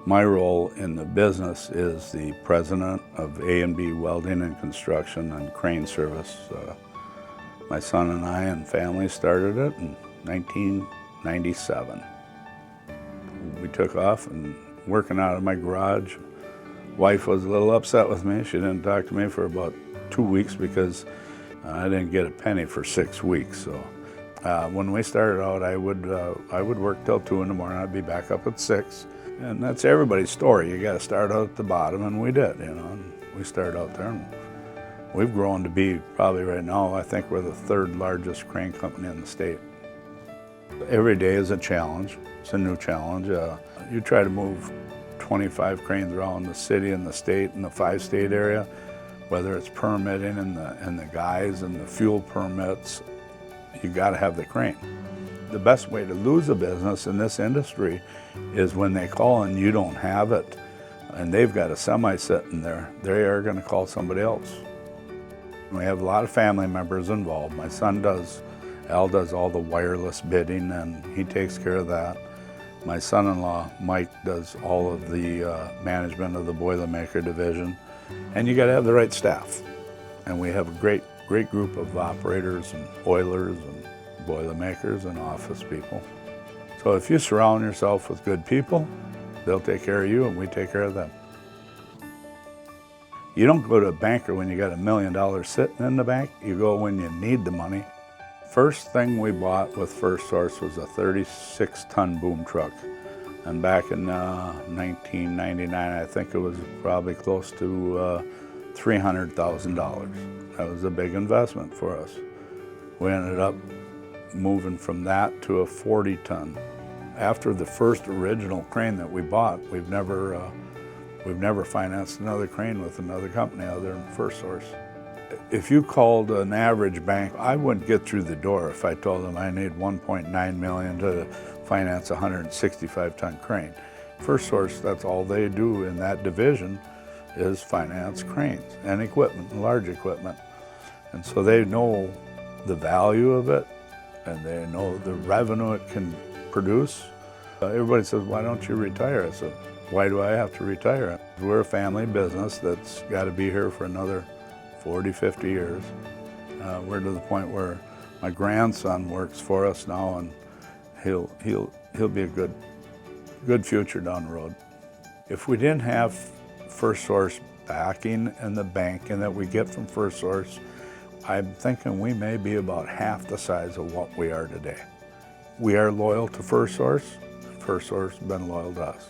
My role in the business is the president of A&B Welding and Construction and Crane Service. My son and I and family started it in 1997. We took off and working out of my garage. Wife was a little upset with me. She didn't talk to me for about 2 weeks because I didn't get a penny for 6 weeks. So when we started out, I would work till 2 in the morning. I'd be back up at 6. And that's everybody's story. You got to start out at the bottom, and we did, And we started out there, and we've grown to be probably right now, I think we're the 3rd largest crane company in the state. Every day is a challenge. It's a new challenge. You try to move 25 cranes around the city and the state and the 5-state area, whether it's permitting and the guys and the fuel permits, you got to have the crane. The best way to lose a business in this industry is when they call and you don't have it and they've got a semi sitting there, they are going to call somebody else. We have a lot of family members involved. My son Al does all the wireless bidding and he takes care of that. My son-in-law, Mike, does all of the management of the Boilermaker division. And you got to have the right staff. And we have a great group of operators and oilers and Boilermakers and office people. So if you surround yourself with good people, they'll take care of you and we take care of them. You don't go to a banker when you got $1 million sitting in the bank. You go when you need the money. First thing we bought with First Source was a 36-ton boom truck. And back in 1999, I think it was probably close to $300,000. That was a big investment for us. We ended up moving from that to a 40-ton. After the first original crane that we bought, we've never financed another crane with another company other than First Source. If you called an average bank, I wouldn't get through the door if I told them I need $1.9 million to finance a 165-ton crane. First Source, that's all they do in that division is finance cranes and equipment, large equipment. And so they know the value of it and they know the revenue it can produce. Everybody says, why don't you retire? I said, why do I have to retire? We're a family business that's got to be here for another 40, 50 years. We're to the point where my grandson works for us now and he'll be a good future down the road. If we didn't have First Source backing and the banking that we get from First Source, I'm thinking we may be about half the size of what we are today. We are loyal to First Source. First Source has been loyal to us.